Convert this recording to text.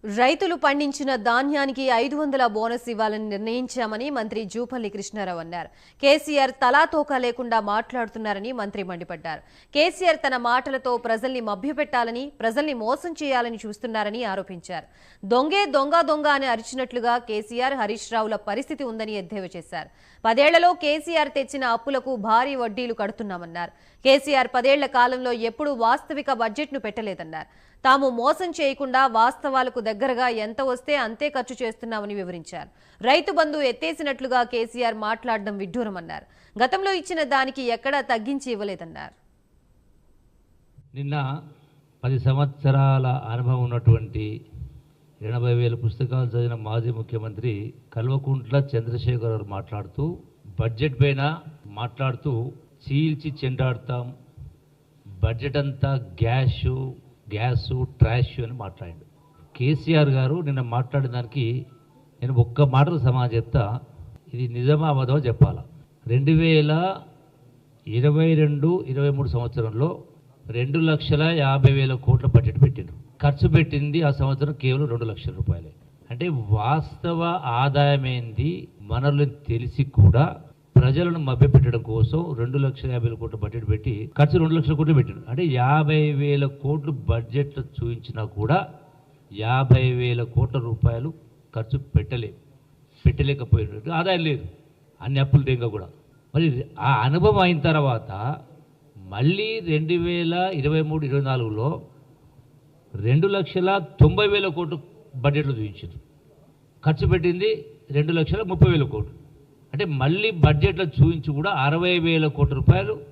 రైతులు పండించిన ధాన్యానికి 500 బోనస్ ఇవ్వాలని నిర్ణయించామని మంత్రి జూపల్లి కృష్ణారావు అన్నారు. కేసీఆర్ తలాతోకా లేకుండా మాట్లాడుతున్నారని మంత్రి మండిపడ్డారు. కేసీఆర్ తన మాటలతో ప్రజల్ని మభ్యపెట్టాలని, ప్రజల్ని మోసం చేయాలని చూస్తున్నారని ఆరోపించారు. దొంగే దొంగ దొంగ అని అరిచినట్లుగా కేసీఆర్, హరీష్ రావుల పరిస్థితి ఉందని ఎద్దేవా చేశారు. 10 ఏళ్లలో కేసీఆర్ తెచ్చిన అప్పులకు భారీ వడ్డీలు కడుతున్నామన్నారు. కేసీఆర్ 10 ఏళ్ల కాలంలో ఎప్పుడూ వాస్తవిక బడ్జెట్ను పెట్టలేదన్నారు. తాము మోసం చేయకుండా వాస్తవాలకు దగ్గరగా ఎంత వస్తే అంతే ఖర్చు చేస్తున్నామని వివరించారు. రైతు బంధు ఎత్తేసినట్లుగా కేసీఆర్ మాట్లాడడం విడ్డూరమన్నారు. గతంలో ఇచ్చిన దానికి ఎక్కడా తగ్గించి ఇవ్వలేదన్నారు. నిన్న 10 సంవత్సరాల అనుభవం ఉన్నటువంటి 80,000 పుస్తకాలు చదివిన మాజీ ముఖ్యమంత్రి కల్వకుంట్ల చంద్రశేఖర్ గారు మాట్లాడుతూ బడ్జెట్ పైన మాట్లాడుతూ చీల్చి చెండాడుతాం, బడ్జెట్ అంతా గ్యాసు ట్రాష్ అని మాట్లాడాడు. కేసీఆర్ గారు నిన్న మాట్లాడిన దానికి నేను ఒక్క మాటలు సమాధానం చెప్తా, ఇది నిజమా అబద్ధమో చెప్పాలా. 2022-23 సంవత్సరంలో 2,50,000 కోట్ల బడ్జెట్ పెట్టిండ్రు. ఖర్చు పెట్టింది ఆ సంవత్సరం కేవలం 2 లక్షల రూపాయలే. అంటే వాస్తవ ఆదాయం ఏంది మనల్ని తెలిసి కూడా ప్రజలను మభ్యపెట్టడం కోసం 2,50,000 కోట్ల బడ్జెట్ పెట్టి ఖర్చు 2 లక్షల కోట్లు పెట్టారు. అంటే 50,000 కోట్లు బడ్జెట్ చూపించినా కూడా 50,000 కోట్ల రూపాయలు ఖర్చు పెట్టలేకపోయినట్టు ఆదాయం లేదు, అన్ని అప్పులు దేంగా కూడా. మరి ఆ అనుభవం అయిన తర్వాత మళ్ళీ 2023-24లో 2,90,000 కోట్లు బడ్జెట్లో చూపించారు. ఖర్చు పెట్టింది 2,30,000 కోట్లు. అంటే మళ్ళీ బడ్జెట్లో చూపించి కూడా 60,000 కోట్ల రూపాయలు